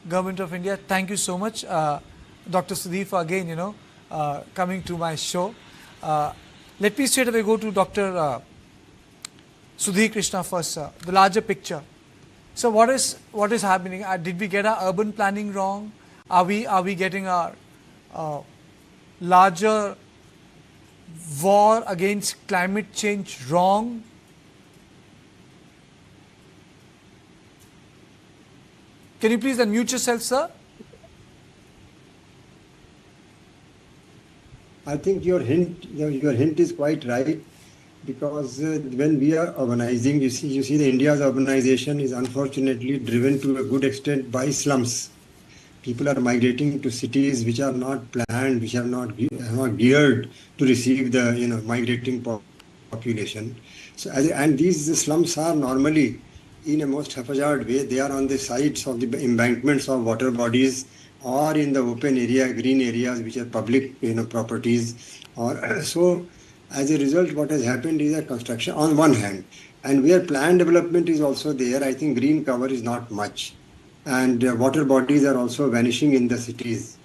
Government of India. Thank you so much, Dr. Sudhir, for again, coming to my show. Let me straight away go to Dr. Sudhir Krishna first, sir. The larger picture. So what is happening? Did we get our urban planning wrong? Are we getting our larger war against climate change wrong? Can you please unmute yourself, sir? I think your hint is quite right, because when we are urbanizing, you see the India's urbanization is unfortunately driven to a good extent by slums. People are migrating to cities which are not planned, which are not geared to receive the migrating population. So and these slums are normally, in a most haphazard way, they are on the sides of the embankments of water bodies, or in the open area, green areas, which are public properties. Or so as a result, what has happened is a construction on one hand, and where planned development is also there, I think green cover is not much, and water bodies are also vanishing in the cities,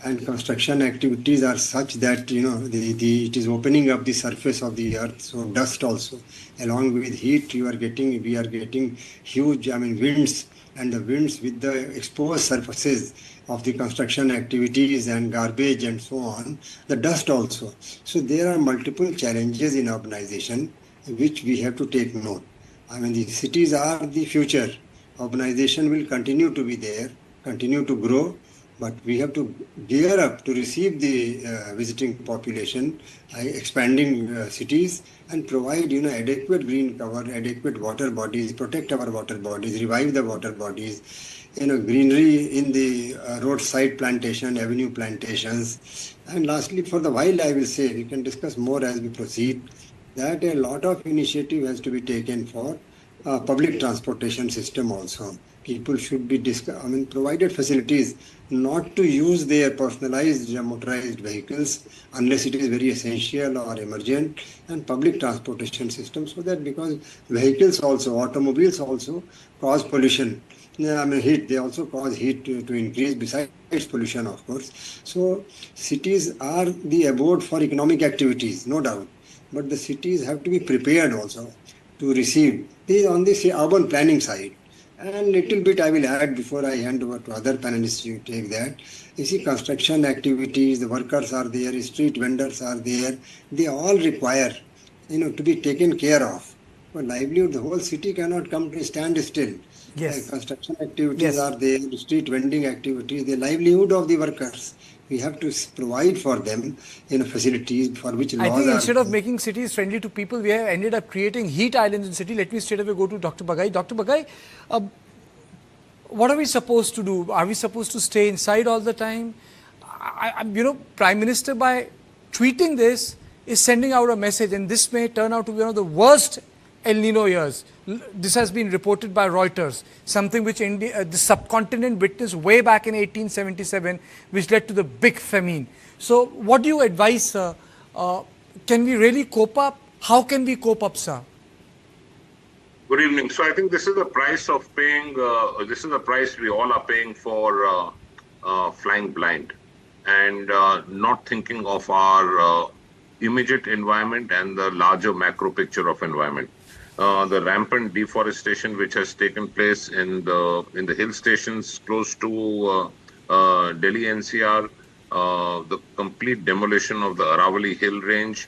and construction activities are such that it is opening up the surface of the earth. So dust also, along with heat, we are getting huge winds, and the winds with the exposed surfaces of the construction activities and garbage and so on, the dust also. So there are multiple challenges in urbanization which we have to take note. The cities are the future. Urbanization will continue to be there, continue to grow, but we have to gear up to receive the visiting population, expanding cities, and provide adequate green cover, adequate water bodies, protect our water bodies, revive the water bodies, greenery in the roadside plantation, avenue plantations. And lastly, for the while, I will say, we can discuss more as we proceed, that a lot of initiative has to be taken for public transportation system also. People should be provided facilities not to use their personalized motorized vehicles unless it is very essential or emergent, and public transportation system, so that, because vehicles also, automobiles also cause pollution. Heat, they also cause heat to increase besides pollution, of course. So cities are the abode for economic activities, no doubt, but the cities have to be prepared also to receive. This is on the urban planning side. And little bit I will add before I hand over to other panelists to take that. You see, construction activities, the workers are there, street vendors are there. They all require, to be taken care of. For livelihood, the whole city cannot come to stand still. Yes. Construction activities are there, street vending activities, the livelihood of the workers. We have to provide for them facilities for which laws I think instead of making cities friendly to people, we have ended up creating heat islands in city. Let me straight away go to Dr. Bagai. Dr. Bagai, what are we supposed to do? Are we supposed to stay inside all the time? Prime Minister, by tweeting this, is sending out a message, and this may turn out to be one of the worst El Nino years. This has been reported by Reuters, something which the subcontinent witnessed way back in 1877, which led to the big famine. So what do you advise, sir? Can we really cope up? How can we cope up, sir? Good evening. So I think this is the price of paying, this is the price we all are paying for flying blind and not thinking of our immediate environment and the larger macro picture of environment. The rampant deforestation which has taken place in the hill stations close to Delhi NCR, the complete demolition of the Aravalli Hill Range,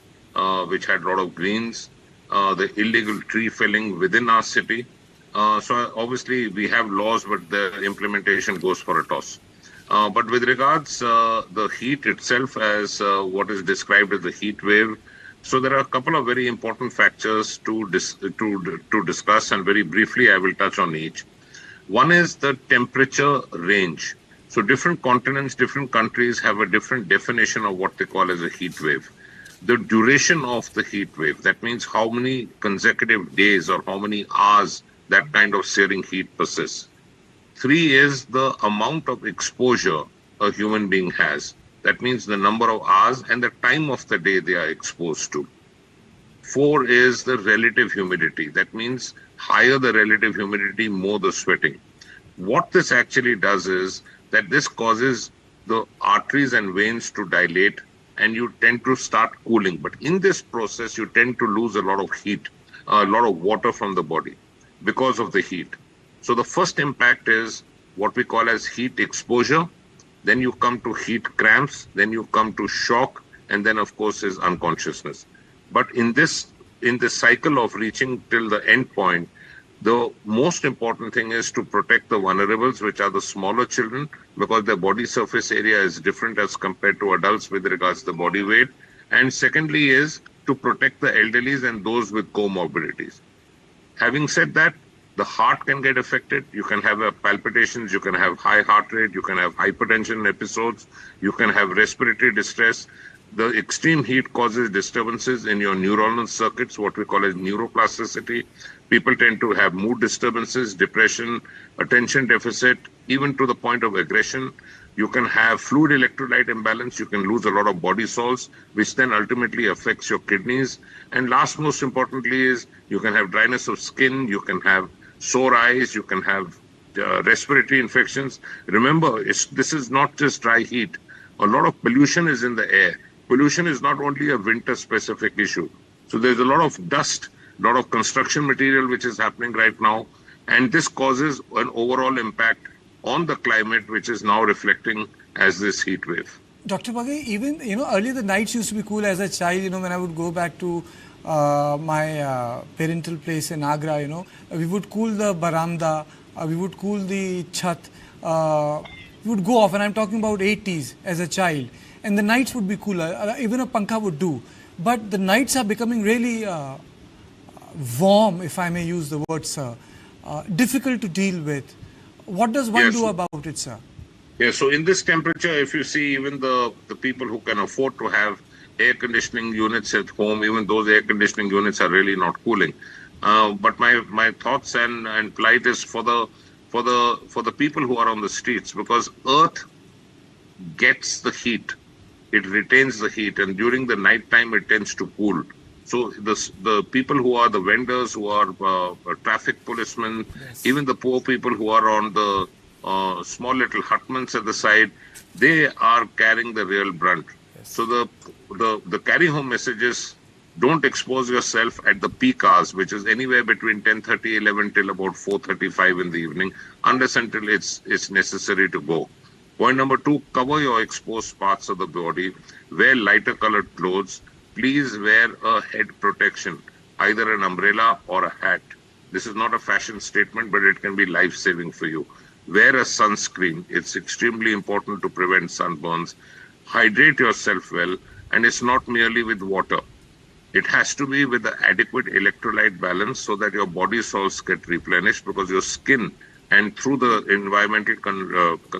which had a lot of greens, the illegal tree felling within our city. So obviously we have laws, but the implementation goes for a toss. But with regards the heat itself, as what is described as the heat wave, so there are a couple of very important factors to discuss, and very briefly I will touch on each. One is the temperature range. So different continents, different countries have a different definition of what they call as a heat wave. The duration of the heat wave, that means how many consecutive days or how many hours that kind of searing heat persists. 3 is the amount of exposure a human being has. That means the number of hours and the time of the day they are exposed to. 4 is the relative humidity. That means higher the relative humidity, more the sweating. What this actually does is that this causes the arteries and veins to dilate, and you tend to start cooling. But in this process, you tend to lose a lot of heat, a lot of water from the body because of the heat. So the first impact is what we call as heat exposure. Then you come to heat cramps, then you come to shock, and then of course is unconsciousness. But in this cycle of reaching till the end point, the most important thing is to protect the vulnerables, which are the smaller children, because their body surface area is different as compared to adults with regards to the body weight. And secondly is to protect the elderlies and those with comorbidities. Having said that, the heart can get affected. You can have palpitations, you can have high heart rate, you can have hypertension episodes, you can have respiratory distress. The extreme heat causes disturbances in your neuronal circuits, what we call as neuroplasticity. People tend to have mood disturbances, depression, attention deficit, even to the point of aggression. You can have fluid electrolyte imbalance. You can lose a lot of body salts, which then ultimately affects your kidneys. And last, most importantly, is you can have dryness of skin. You can have sore eyes. You can have respiratory infections. Remember, this is not just dry heat. A lot of pollution is in the air. Pollution is not only a winter-specific issue. So there's a lot of dust, a lot of construction material which is happening right now, and this causes an overall impact on the climate, which is now reflecting as this heat wave. Dr. Bagay, even, earlier the nights used to be cool as a child, when I would go back to my parental place in Agra, we would cool the baranda, we would cool the chat, we would go off, and I'm talking about 80s as a child, and the nights would be cooler, even a pankha would do. But the nights are becoming really warm, if I may use the word, sir, difficult to deal with. What does one do about it, sir? Yeah, so in this temperature, if you see even the people who can afford to have air conditioning units at home, even those air conditioning units are really not cooling. But my thoughts and plight is for the people who are on the streets, because Earth gets the heat, it retains the heat, and during the night time it tends to cool. So the people who are the vendors, who are traffic policemen, even the poor people who are on the small little hutments at the side, they are carrying the real brunt. So the carry home message is, don't expose yourself at the peak hours, which is anywhere between 10:30, 11 till about 4:35 in the evening, unless until it's necessary to go. Point number 2, cover your exposed parts of the body, wear lighter colored clothes. Please wear a head protection, either an umbrella or a hat. This is not a fashion statement, but it can be life-saving for you. Wear a sunscreen. It's extremely important to prevent sunburns. Hydrate yourself well, and it's not merely with water. It has to be with the adequate electrolyte balance so that your body salts get replenished, because your skin and through the environmental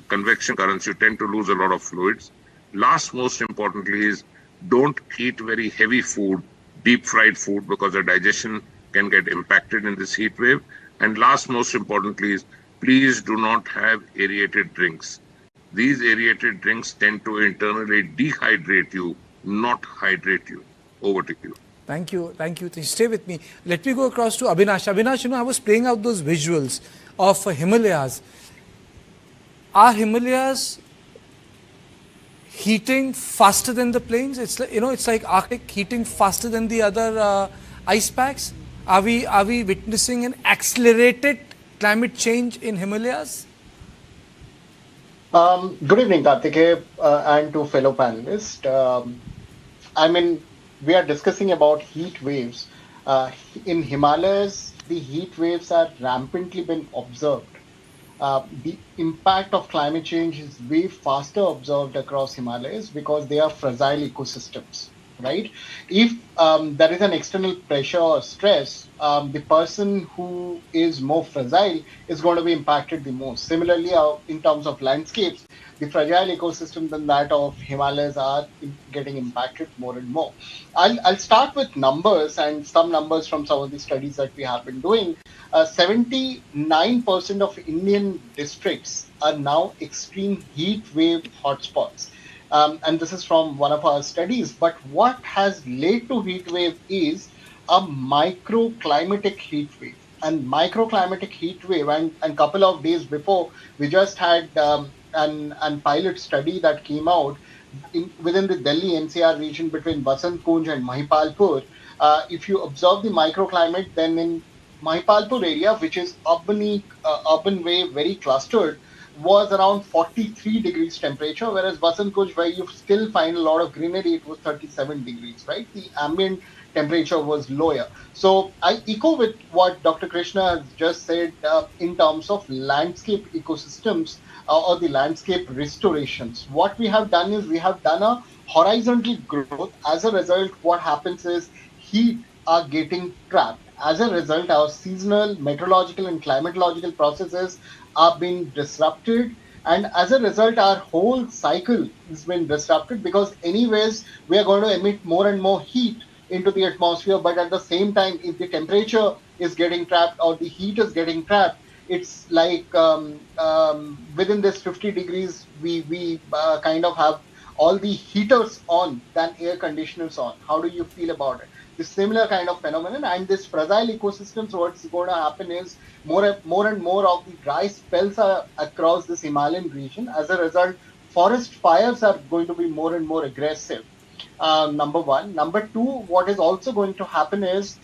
convection currents, you tend to lose a lot of fluids. Last, most importantly, is don't eat very heavy food, deep fried food, because the digestion can get impacted in this heat wave. And last, most importantly, is please do not have aerated drinks. These aerated drinks tend to internally dehydrate you, not hydrate you. Over to you. Thank you. Stay with me. Let me go across to Abhinash. Abhinash, I was playing out those visuals of Himalayas. Are Himalayas heating faster than the plains? It's like, it's like Arctic heating faster than the other ice packs. Are we witnessing an accelerated climate change in Himalayas? Good evening, Karthikeya, and to fellow panelists. We are discussing about heat waves. In Himalayas, the heat waves are rampantly been observed. The impact of climate change is way faster observed across Himalayas because they are fragile ecosystems, right? If there is an external pressure or stress, the person who is more fragile is going to be impacted the most. Similarly, in terms of landscapes, the fragile ecosystem than that of Himalayas are getting impacted more and more. I'll start with numbers and some numbers from some of the studies that we have been doing. 79% of Indian districts are now extreme heat wave hotspots. And this is from one of our studies. But what has led to heat wave is a microclimatic heat wave. and microclimatic heat wave, and couple of days before, we just had an pilot study that came out within the Delhi NCR region between Vasant Kunj and Mahipalpur. If you observe the microclimate, then in Mahipalpur area, which is urban way, very clustered, was around 43 degrees temperature, whereas Vasant Kunj, where you still find a lot of greenery, it was 37 degrees, right? The ambient temperature was lower. So I echo with what Dr. Krishna has just said in terms of landscape ecosystems or the landscape restorations. What we have done is we have done a horizontal growth. As a result, what happens is heat are getting trapped. As a result, our seasonal, meteorological, and climatological processes are being disrupted. And as a result, our whole cycle has been disrupted because, anyways, we are going to emit more and more heat into the atmosphere. But at the same time, if the temperature is getting trapped or the heat is getting trapped, it's like within this 50 degrees, we kind of have all the heaters on than air conditioners on. How do you feel about it? This similar kind of phenomenon, and this fragile ecosystems, what's going to happen is more and more of the dry spells are across this Himalayan region. As a result, forest fires are going to be more and more aggressive. Number one. Number two, what is also going to happen is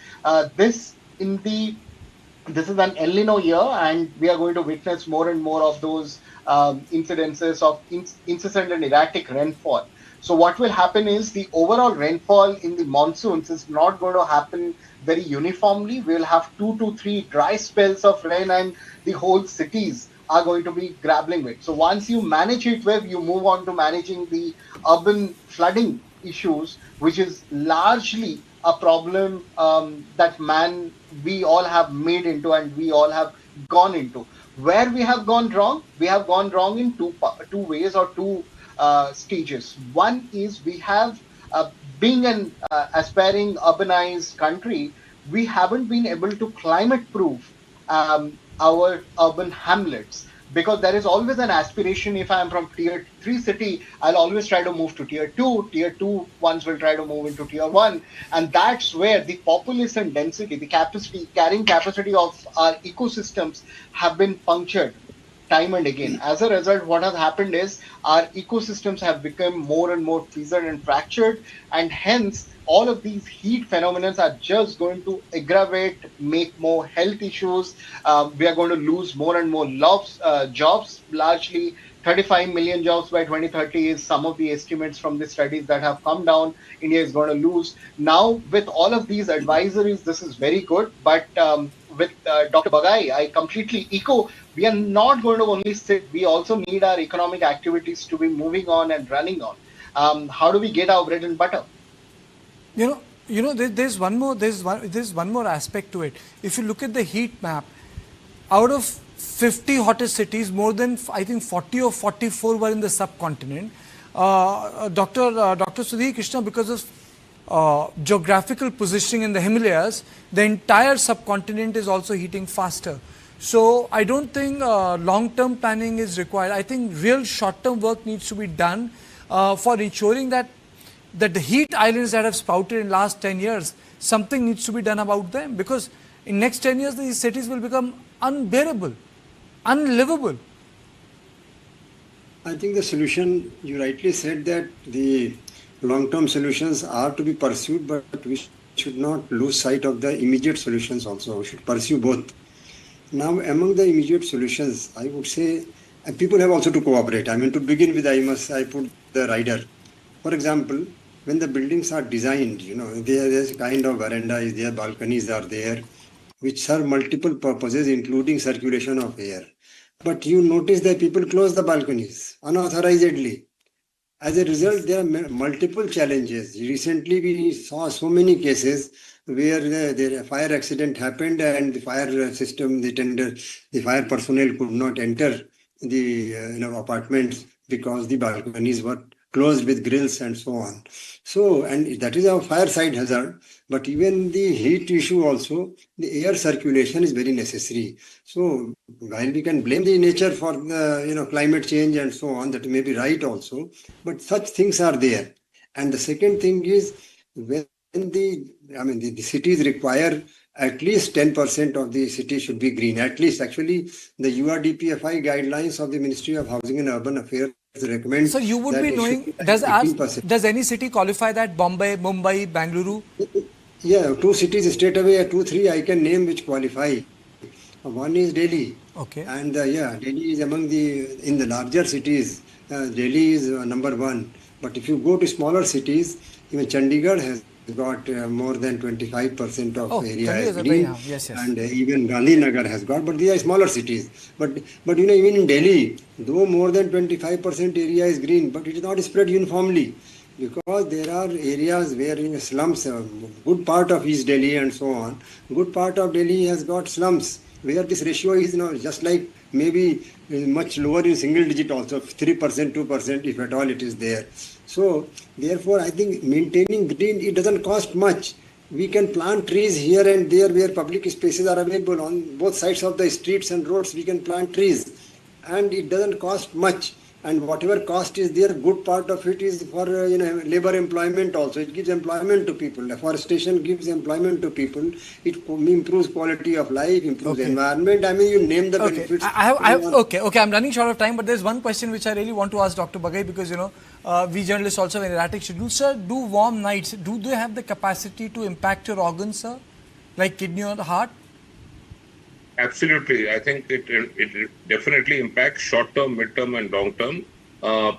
this is an El Nino year, and we are going to witness more and more of those incidences of incessant and erratic rainfall. So what will happen is the overall rainfall in the monsoons is not going to happen very uniformly. We'll have 2 to 3 dry spells of rain, and the whole cities are going to be grappling with. So once you manage Heatwave, you move on to managing the urban flooding issues, which is largely a problem that we all have made into and we all have gone into. Where we have gone wrong in two ways or two stages. One is we have, being an aspiring urbanized country, we haven't been able to climate proof our urban hamlets, because there is always an aspiration. If I am from tier 3 city, I'll always try to move to tier 2. Tier 2 ones will try to move into tier 1. And that's where the population density, the carrying capacity of our ecosystems have been punctured time and again. As a result, what has happened is our ecosystems have become more and more fissured and fractured, and hence all of these heat phenomena are just going to aggravate, make more health issues. We are going to lose more and more jobs, largely 35 million jobs by 2030 is some of the estimates from the studies that have come down. India is going to lose. Now, with all of these advisories, this is very good. But with Dr. Bagai, I completely echo. We are not going to only sit. We also need our economic activities to be moving on and running on. How do we get our bread and butter? There's one more aspect to it. If you look at the heat map, out of 50 hottest cities, more than I think 40 or 44 were in the subcontinent. Dr. Sudhir Krishna, because of geographical positioning in the Himalayas, the entire subcontinent is also heating faster. So I don't think long-term planning is required. I think real short-term work needs to be done for ensuring that the heat islands that have sprouted in the last 10 years, something needs to be done about them, because in next 10 years these cities will become unbearable, unlivable. I think the solution, you rightly said that the long-term solutions are to be pursued, but we should not lose sight of the immediate solutions also. We should pursue both. Now, among the immediate solutions, I would say people have also to cooperate. I mean, to begin with, I put the rider. For example, when the buildings are designed, there's kind of veranda is there, balconies are there, which serve multiple purposes, including circulation of air. But you notice that people close the balconies unauthorizedly. As a result, there are multiple challenges. Recently, we saw so many cases where the fire accident happened and the fire system, the fire personnel could not enter the apartments because the balconies were closed with grills and so on. So, and that is a fireside hazard. But even the heat issue also, the air circulation is very necessary. So, while we can blame the nature for the climate change and so on, that may be right also. But such things are there. And the second thing is when the cities require at least 10% of the city should be green. At least, actually, the URDPFI guidelines of the Ministry of Housing and Urban Affairs recommend. So you would that be it knowing, should be 18%. does any city qualify that? Bombay, Mumbai, Bangalore? Yeah, two cities straight away, 2, 3 I can name which qualify. One is Delhi. Okay. And Delhi is among in the larger cities, Delhi is number one. But if you go to smaller cities, even Chandigarh has got more than 25% of area as green. Yes. And even Gandhinagar has got, but these are smaller cities. But even in Delhi, though more than 25% area is green, but it is not spread uniformly. Because there are areas where in slums, good part of East Delhi and so on, good part of Delhi has got slums, where this ratio is just like maybe much lower in single digit also, 3%, 2%, if at all it is there. So, therefore, I think maintaining green, it doesn't cost much. We can plant trees here and there where public spaces are available on both sides of the streets and roads. We can plant trees, and it doesn't cost much. And whatever cost is there, good part of it is for labor employment also. It gives employment to people. Afforestation gives employment to people. It improves quality of life, improves environment. I mean, you name the benefits. I'm running short of time, but there's one question which I really want to ask Dr. Bagai, because we journalists also have an erratic schedule. Sir, do warm nights, do they have the capacity to impact your organs, sir? Like kidney or the heart? Absolutely. I think it definitely impacts short-term, mid-term and long-term.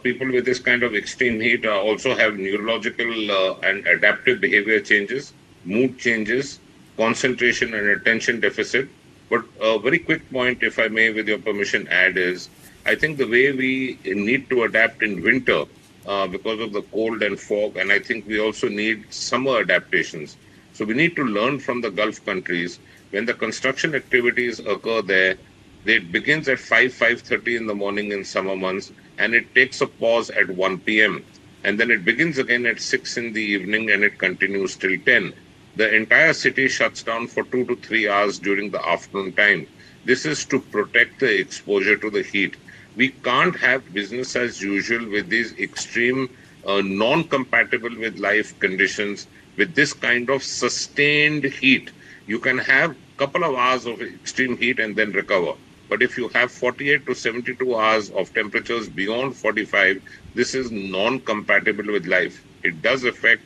People with this kind of extreme heat also have neurological and adaptive behavior changes, mood changes, concentration and attention deficit. But a very quick point, if I may, with your permission, add is, I think the way we need to adapt in winter because of the cold and fog, and I think we also need summer adaptations. So we need to learn from the Gulf countries. When the construction activities occur there, it begins at 5:30 in the morning in summer months, and it takes a pause at 1 p.m. And then it begins again at 6 in the evening, and it continues till 10. The entire city shuts down for 2 to 3 hours during the afternoon time. This is to protect the exposure to the heat. We can't have business as usual with these extreme, non-compatible with life conditions, with this kind of sustained heat. You can have a couple of hours of extreme heat and then recover. But if you have 48 to 72 hours of temperatures beyond 45, this is non-compatible with life. It does affect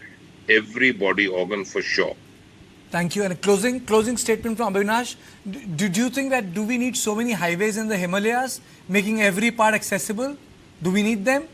every body organ for sure. Thank you. And a closing statement from Avinash. Do you think that do we need so many highways in the Himalayas, making every part accessible? Do we need them?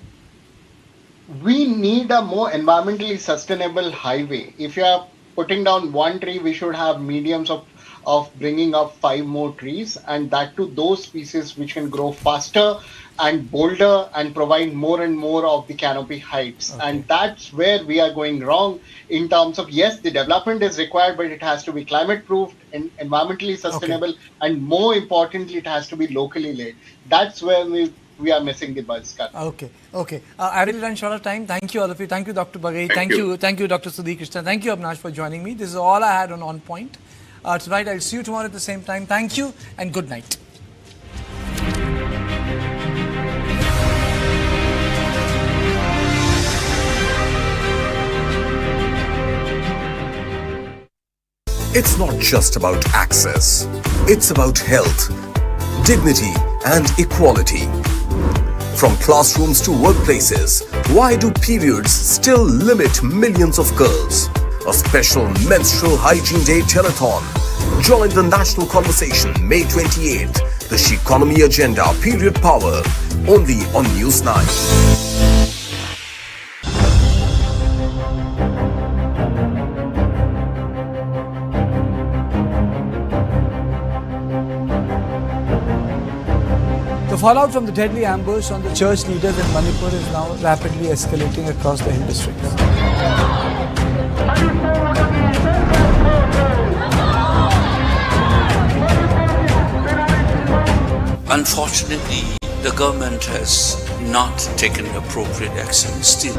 We need a more environmentally sustainable highway. If you are putting down one tree, we should have mediums of bringing up 5 more trees, and that to those species which can grow faster and bolder and provide more and more of the canopy heights. Okay. And that's where we are going wrong in terms of, yes, the development is required, but it has to be climate proof and environmentally sustainable. Okay. And more importantly, it has to be locally led. That's where we are missing the buzz cut. Okay. I really run short of time. Thank you all of you. Thank you, Dr. Bagai. Thank you, Dr. Sudhi Krishna. Thank you, Avinash, for joining me. This is all I had on Point. Tonight, I'll see you tomorrow at the same time. Thank you and good night. It's not just about access. It's about health, dignity and equality. From classrooms to workplaces, why do periods still limit millions of girls? A special Menstrual Hygiene Day telethon. Join the national conversation May 28th. The Sheconomy Agenda Period Power. Only on News 9. The fallout from the deadly ambush on the church leaders in Manipur is now rapidly escalating across the hill districts. Unfortunately, the government has not taken appropriate action still.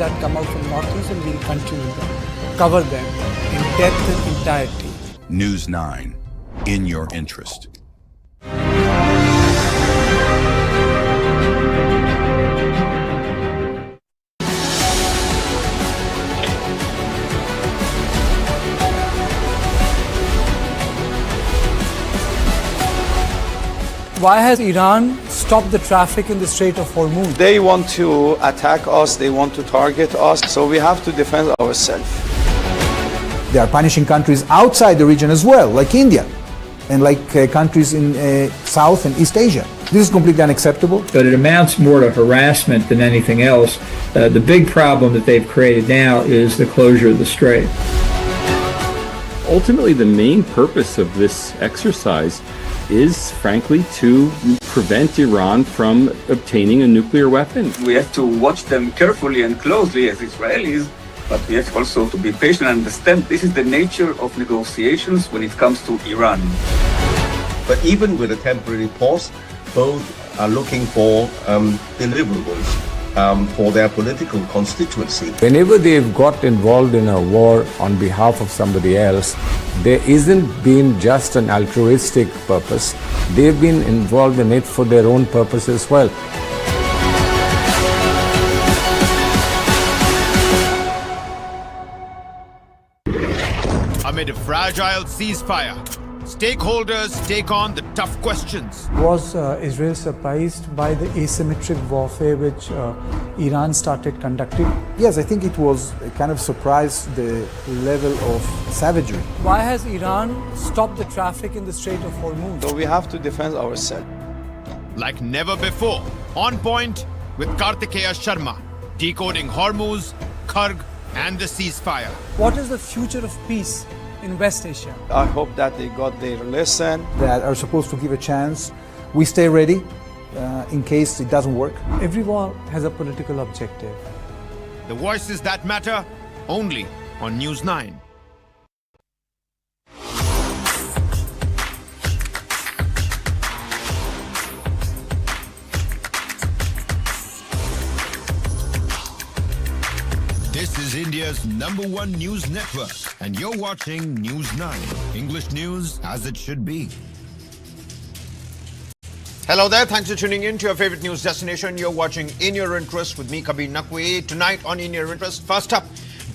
that come out from Northeast, and we'll continue to cover them in depth and entirety. News 9, in your interest. Why has Iran stopped the traffic in the Strait of Hormuz? They want to attack us, they want to target us, so we have to defend ourselves. They are punishing countries outside the region as well, like India, and like countries in South and East Asia. This is completely unacceptable. But it amounts more to harassment than anything else. The big problem that they've created now is the closure of the strait. Ultimately, the main purpose of this exercise is, frankly, to prevent Iran from obtaining a nuclear weapon. We have to watch them carefully and closely as Israelis, but we have also to be patient and understand this is the nature of negotiations when it comes to Iran. But even with a temporary pause, both are looking for deliverables for their political constituency. Whenever they've got involved in a war on behalf of somebody else, there isn't been just an altruistic purpose. They've been involved in it for their own purpose as well. Amid a fragile ceasefire, stakeholders take on the tough questions. Was Israel surprised by the asymmetric warfare which Iran started conducting? Yes, I think it was a kind of surprise, the level of savagery. Why has Iran stopped the traffic in the Strait of Hormuz? So we have to defend ourselves. Like never before, on point with Kartikeya Sharma, decoding Hormuz, Kharg, and the ceasefire. What is the future of peace in West Asia? I hope that they got their lesson. That are supposed to give a chance. We stay ready in case it doesn't work. Every war has a political objective. The voices that matter, only on News 9. This is India's #1 news network, and you're watching News 9. English news as it should be. Hello there, thanks for tuning in to your favorite news destination. You're watching In Your Interest with me, Kabir Naqvi. Tonight on In Your Interest, first up,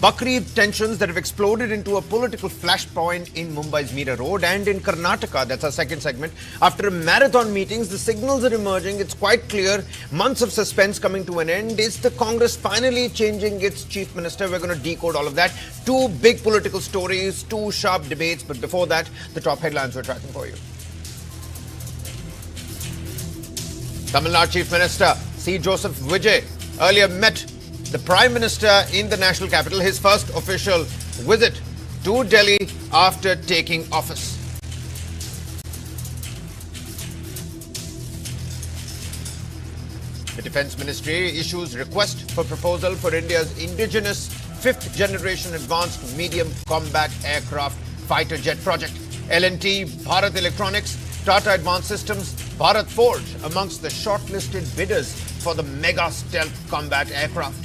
Bakrid tensions that have exploded into a political flashpoint in Mumbai's Mira Road and in Karnataka. That's our second segment. After marathon meetings, the signals are emerging. It's quite clear. Months of suspense coming to an end. Is the Congress finally changing its chief minister? We're going to decode all of that. Two big political stories, two sharp debates. But before that, the top headlines we're tracking for you. Tamil Nadu Chief Minister C. Joseph Vijay earlier met the Prime Minister in the national capital, his first official visit to Delhi after taking office. The Defence Ministry issues request for proposal for India's indigenous 5th generation advanced medium combat aircraft fighter jet project. L&T, Bharat Electronics, Tata Advanced Systems, Bharat Forge amongst the shortlisted bidders for the mega stealth combat aircraft.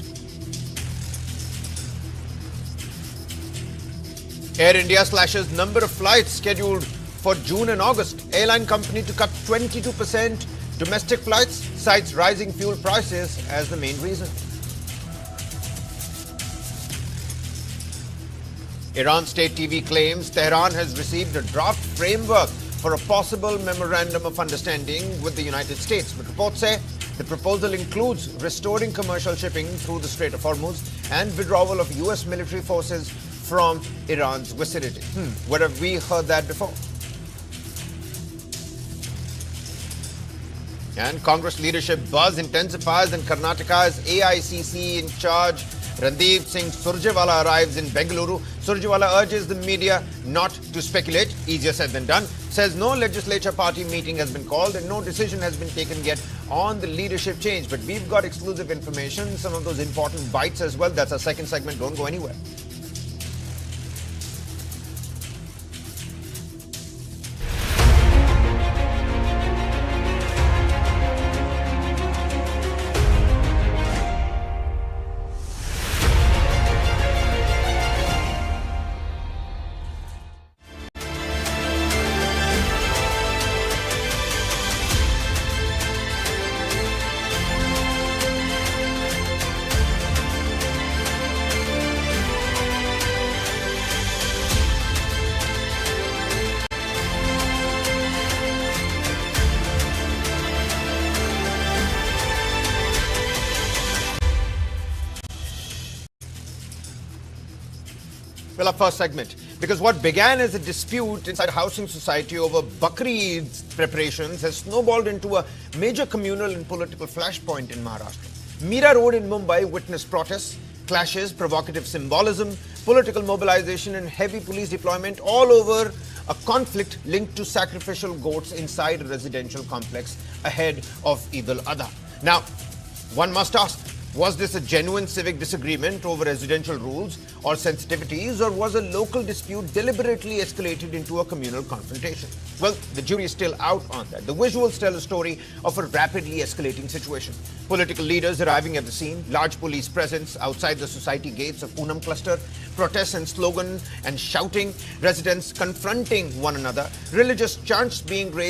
Air India slashes number of flights scheduled for June and August. Airline company to cut 22% domestic flights, cites rising fuel prices as the main reason. Iran state TV claims Tehran has received a draft framework for a possible memorandum of understanding with the United States. But reports say the proposal includes restoring commercial shipping through the Strait of Hormuz and withdrawal of US military forces from Iran's vicinity. Where have we heard that before? And Congress leadership buzz intensifies in Karnataka as AICC in charge Randeep Singh Surjewala arrives in Bengaluru. Surjewala urges the media not to speculate. Easier said than done. Says no legislature party meeting has been called and no decision has been taken yet on the leadership change. But we've got exclusive information, some of those important bites as well. That's our second segment. Don't go anywhere. Well, our first segment, because what began as a dispute inside a housing society over Bakri Eid's preparations has snowballed into a major communal and political flashpoint in Maharashtra. Mira Road in Mumbai witnessed protests, clashes, provocative symbolism, political mobilization and heavy police deployment all over a conflict linked to sacrificial goats inside a residential complex ahead of Eid al-Adha. Now, one must ask, was this a genuine civic disagreement over residential rules or sensitivities, or was a local dispute deliberately escalated into a communal confrontation? Well, the jury is still out on that. The visuals tell a story of a rapidly escalating situation. Political leaders arriving at the scene, large police presence outside the society gates of Poonam cluster, protests and slogan and shouting, residents confronting one another, religious chants being raised